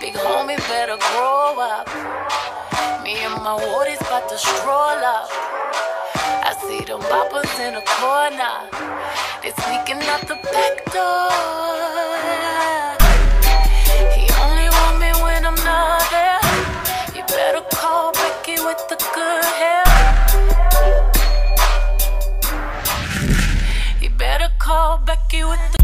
Big homie better grow up. Me and my woodies about to stroll up. I see them boppers in the corner. They sneaking out the back door. He only want me when I'm not there. You better call Becky with the good hair. You better call Becky with the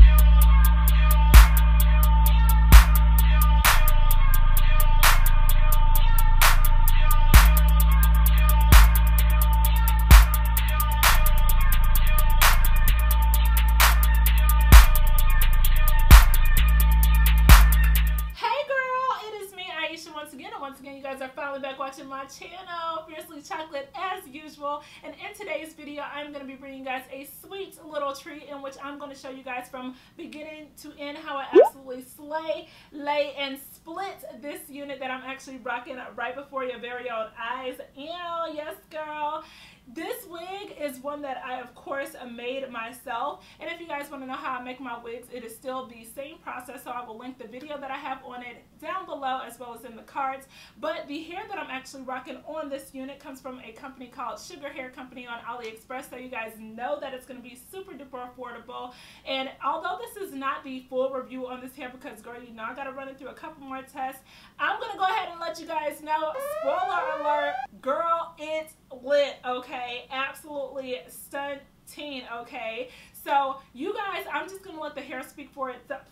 once again, you guys are finally back watching my channel, Fiercely Chocolate as usual. And in today's video, I'm going to be bringing you guys a sweet little treat in which I'm going to show you guys from beginning to end how I absolutely slay, lay, and split this unit that I'm actually rocking right before your very own eyes. Ew, yes girl. This wig is one that I, of course, made myself. And if you guys want to know how I make my wigs, it is still the same process. So I will link the video that I have on it down below as well as in the cards. But the hair that I'm actually rocking on this unit comes from a company called Sugar Hair Company on Aliexpress. So you guys know that it's going to be super duper affordable. And although this is not the full review on this hair because, girl, you know I got to run it through a couple more tests, I'm going to go ahead and let you guys know, spoiler alert, girl, it's lit, okay? Absolutely stunning, okay? So you guys, I'm just gonna let the hair speak for itself.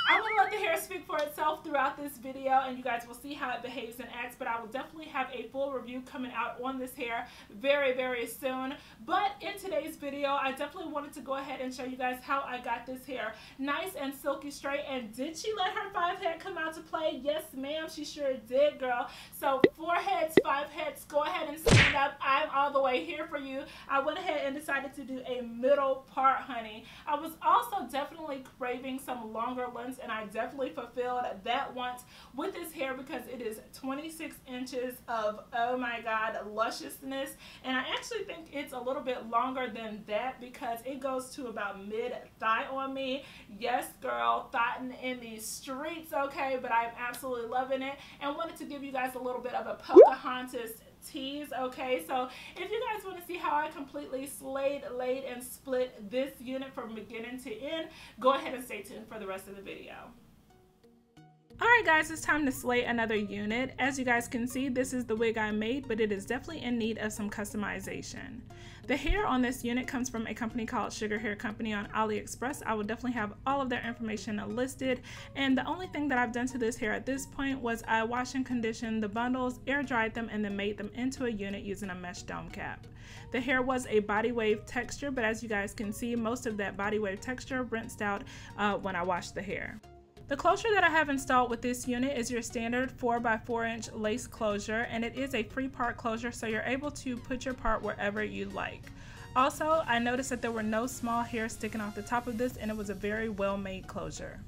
I'm going to let the hair speak for itself throughout this video, and you guys will see how it behaves and acts, but I will definitely have a full review coming out on this hair very, very soon. But in today's video, I definitely wanted to go ahead and show you guys how I got this hair nice and silky straight. And did she let her 5 head come out to play? Yes, ma'am, she sure did, girl. So 4 heads, 5 heads, go ahead and stand up. I'm all the way here for you. I went ahead and decided to do a middle part, honey. I was also definitely craving some longer lengths, and I definitely fulfilled that want with this hair because it is 26 inches of, oh my god, lusciousness. And I actually think it's a little bit longer than that because it goes to about mid-thigh on me. Yes, girl, thotting in these streets, okay, but I'm absolutely loving it and wanted to give you guys a little bit of a Pocahontas tease, okay? So if you guys want to see how I completely slayed, laid, and split this unit from beginning to end, go ahead and stay tuned for the rest of the video. Alright guys, it's time to slay another unit. As you guys can see, this is the wig I made, but it is definitely in need of some customization. The hair on this unit comes from a company called Sugar Hair Company on Aliexpress. I will definitely have all of their information listed, and the only thing that I've done to this hair at this point was I washed and conditioned the bundles, air dried them, and then made them into a unit using a mesh dome cap. The hair was a body wave texture, but as you guys can see, most of that body wave texture rinsed out when I washed the hair. The closure that I have installed with this unit is your standard 4x4 inch lace closure, and it is a free part closure, so you're able to put your part wherever you like. Also, I noticed that there were no small hairs sticking off the top of this, and it was a very well made closure.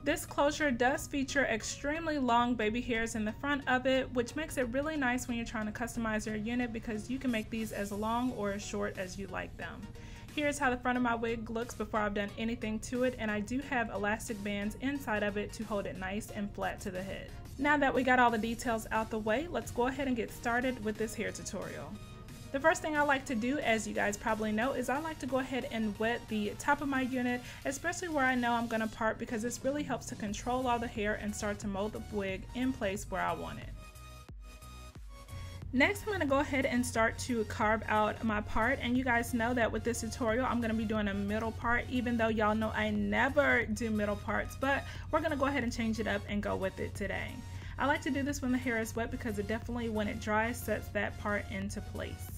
This closure does feature extremely long baby hairs in the front of it, which makes it really nice when you're trying to customize your unit because you can make these as long or as short as you like them. Here's how the front of my wig looks before I've done anything to it, and I do have elastic bands inside of it to hold it nice and flat to the head. Now that we got all the details out the way, let's go ahead and get started with this hair tutorial. The first thing I like to do, as you guys probably know, is I like to go ahead and wet the top of my unit, especially where I know I'm going to part, because this really helps to control all the hair and start to mold the wig in place where I want it. Next, I'm going to go ahead and start to carve out my part, and you guys know that with this tutorial I'm going to be doing a middle part, even though y'all know I never do middle parts, but we're going to go ahead and change it up and go with it today. I like to do this when the hair is wet because it definitely, when it dries, sets that part into place.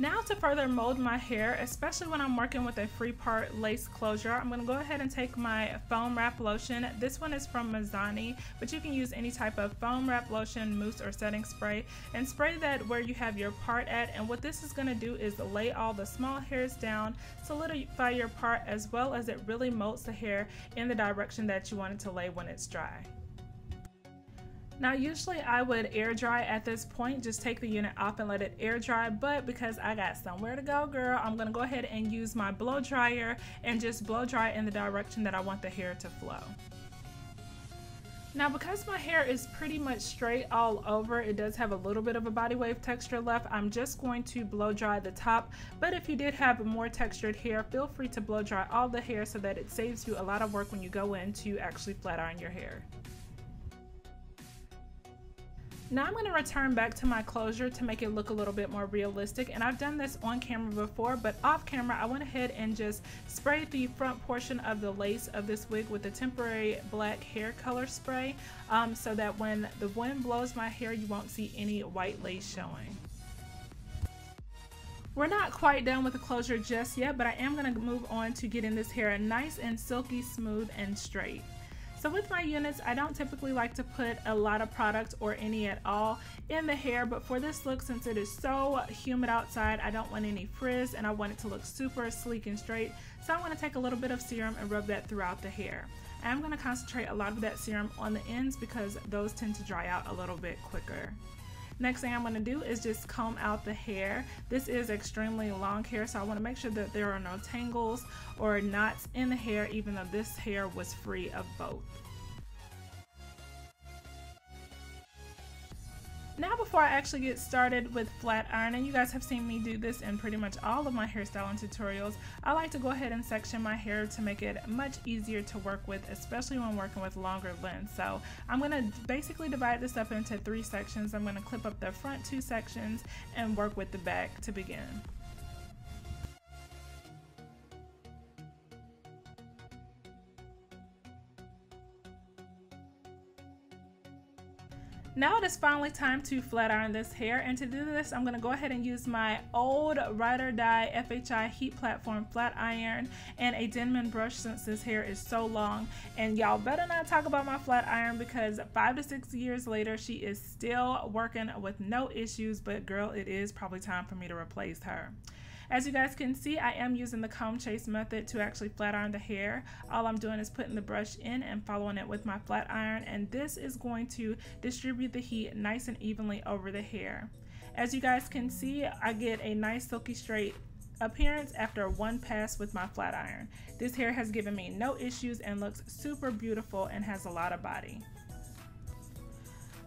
Now to further mold my hair, especially when I'm working with a free part lace closure, I'm going to go ahead and take my foam wrap lotion. This one is from Mazzani, but you can use any type of foam wrap lotion, mousse, or setting spray, and spray that where you have your part at. And what this is going to do is lay all the small hairs down, solidify your part, as well as it really molds the hair in the direction that you want it to lay when it's dry. Now usually I would air dry at this point, just take the unit off and let it air dry, but because I got somewhere to go, girl, I'm gonna go ahead and use my blow dryer and just blow dry in the direction that I want the hair to flow. Now because my hair is pretty much straight all over, it does have a little bit of a body wave texture left, I'm just going to blow dry the top, but if you did have more textured hair, feel free to blow dry all the hair so that it saves you a lot of work when you go in to actually flat iron your hair. Now I'm going to return back to my closure to make it look a little bit more realistic, and I've done this on camera before, but off camera I went ahead and just sprayed the front portion of the lace of this wig with a temporary black hair color spray so that when the wind blows my hair you won't see any white lace showing. We're not quite done with the closure just yet, but I am going to move on to getting this hair nice and silky, smooth and straight. So with my units, I don't typically like to put a lot of product or any at all in the hair, but for this look, since it is so humid outside, I don't want any frizz and I want it to look super sleek and straight. So I'm going to take a little bit of serum and rub that throughout the hair. I'm going to concentrate a lot of that serum on the ends because those tend to dry out a little bit quicker. Next thing I'm going to do is just comb out the hair. This is extremely long hair, so I want to make sure that there are no tangles or knots in the hair, even though this hair was free of both. Now before I actually get started with flat ironing, you guys have seen me do this in pretty much all of my hairstyling tutorials. I like to go ahead and section my hair to make it much easier to work with, especially when working with longer lengths. So I'm going to basically divide this up into 3 sections. I'm going to clip up the front 2 sections and work with the back to begin. Now it is finally time to flat iron this hair, and to do this I'm going to go ahead and use my old Ride or Die FHI Heat Platform flat iron and a Denman brush since this hair is so long. And y'all better not talk about my flat iron because 5 to 6 years later she is still working with no issues, but girl, it is probably time for me to replace her. As you guys can see, I am using the comb chase method to actually flat iron the hair. All I'm doing is putting the brush in and following it with my flat iron, and this is going to distribute the heat nice and evenly over the hair. As you guys can see, I get a nice silky straight appearance after one pass with my flat iron. This hair has given me no issues and looks super beautiful and has a lot of body.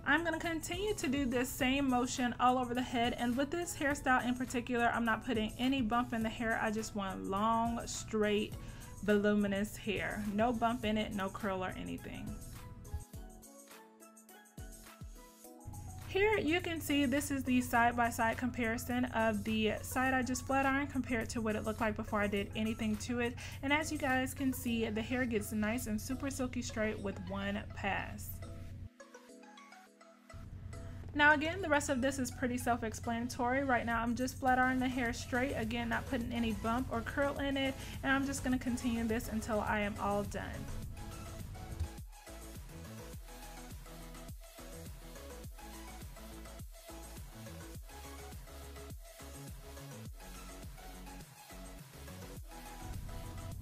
I'm going to continue to do this same motion all over the head, and with this hairstyle in particular, I'm not putting any bump in the hair. I just want long, straight, voluminous hair. No bump in it, no curl or anything. Here you can see this is the side-by-side comparison of the side I just flat ironed compared to what it looked like before I did anything to it. And as you guys can see, the hair gets nice and super silky straight with one pass. Now again, the rest of this is pretty self-explanatory. Right now I'm just flat ironing the hair straight, again not putting any bump or curl in it, and I'm just going to continue this until I am all done.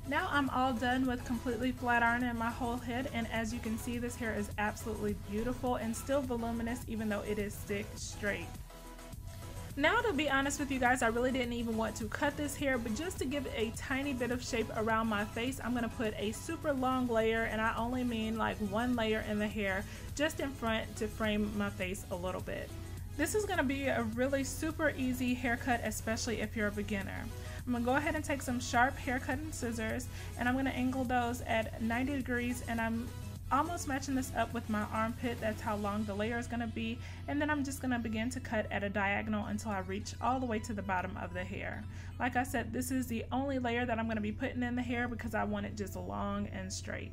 Now I'm all done with completely flat ironing my whole head, and as you can see, this hair is absolutely beautiful and still voluminous even though it is stick straight. Now to be honest with you guys, I really didn't even want to cut this hair, but just to give it a tiny bit of shape around my face, I'm going to put a super long layer, and I only mean like 1 layer in the hair just in front to frame my face a little bit. This is going to be a really super easy haircut, especially if you're a beginner. I'm going to go ahead and take some sharp hair cutting scissors, and I'm going to angle those at 90 degrees, and I'm almost matching this up with my armpit. That's how long the layer is going to be, and then I'm just going to begin to cut at a diagonal until I reach all the way to the bottom of the hair. Like I said, this is the only layer that I'm going to be putting in the hair because I want it just long and straight.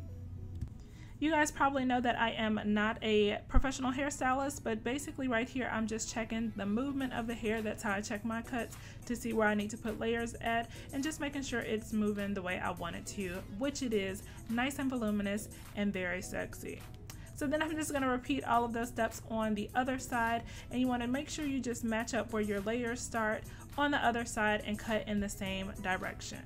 You guys probably know that I am not a professional hairstylist, but basically right here I'm just checking the movement of the hair. That's how I check my cuts to see where I need to put layers at, and just making sure it's moving the way I want it to, which it is, nice and voluminous and very sexy. So then I'm just going to repeat all of those steps on the other side, and you want to make sure you just match up where your layers start on the other side and cut in the same direction.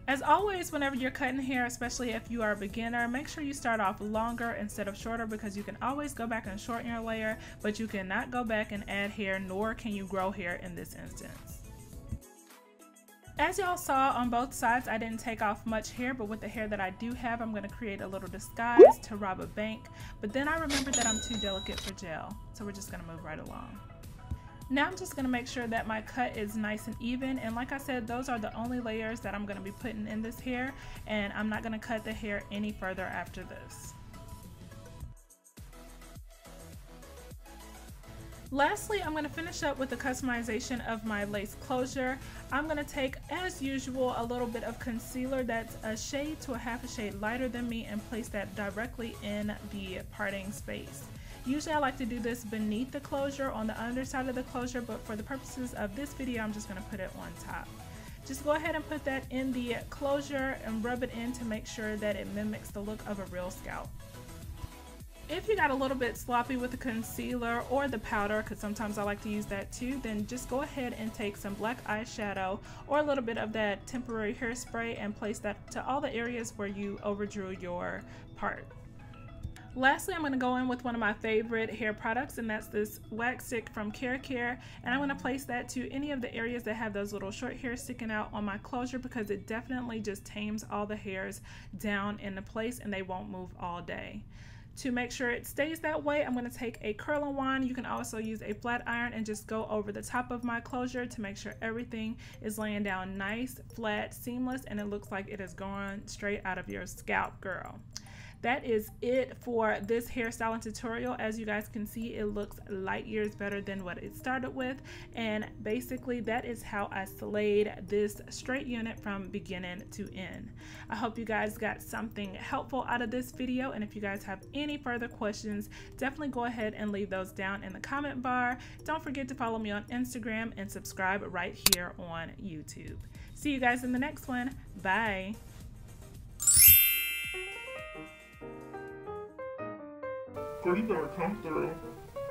As always, whenever you're cutting hair, especially if you are a beginner, make sure you start off longer instead of shorter, because you can always go back and shorten your layer, but you cannot go back and add hair, nor can you grow hair in this instance. As y'all saw on both sides, I didn't take off much hair, but with the hair that I do have, I'm going to create a little disguise to rob a bank. But then I remembered that I'm too delicate for gel, so we're just going to move right along. Now I'm just going to make sure that my cut is nice and even, and like I said, those are the only layers that I'm going to be putting in this hair, and I'm not going to cut the hair any further after this. Lastly, I'm going to finish up with the customization of my lace closure. I'm going to take, as usual, a little bit of concealer that's a shade to a half a shade lighter than me and place that directly in the parting space. Usually I like to do this beneath the closure on the underside of the closure, but for the purposes of this video, I'm just going to put it on top. Just go ahead and put that in the closure and rub it in to make sure that it mimics the look of a real scalp. If you got a little bit sloppy with the concealer or the powder, because sometimes I like to use that too, then just go ahead and take some black eyeshadow or a little bit of that temporary hairspray and place that to all the areas where you overdrew your part. Lastly, I'm going to go in with one of my favorite hair products, and that's this wax stick from Care, and I'm going to place that to any of the areas that have those little short hairs sticking out on my closure, because it definitely just tames all the hairs down into place and they won't move all day. To make sure it stays that way, I'm going to take a curling wand. You can also use a flat iron and just go over the top of my closure to make sure everything is laying down nice, flat, seamless, and it looks like it is going straight out of your scalp, girl. That is it for this hairstyling tutorial. As you guys can see, it looks light years better than what it started with, and basically that is how I slayed this straight unit from beginning to end. I hope you guys got something helpful out of this video, and if you guys have any further questions, definitely go ahead and leave those down in the comment bar. Don't forget to follow me on Instagram and subscribe right here on YouTube. See you guys in the next one. Bye. Girl, you better come through.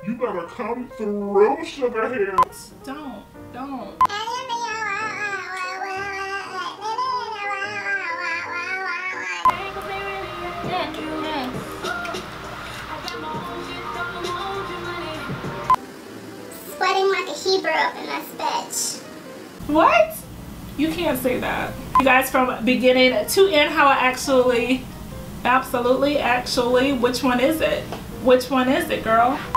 You better come through, sugar hands. Don't. Sweating like a Hebrew up in this bitch. What? You can't say that. You guys, from beginning to end, how I actually, actually, which one is it? Which one is it, girl? I'm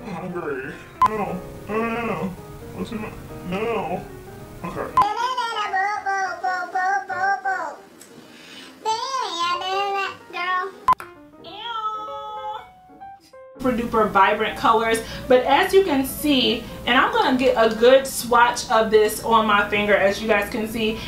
hungry. No. What's in my... No. Okay. Super duper vibrant colors, but as you can see, and I'm gonna get a good swatch of this on my finger, as you guys can see,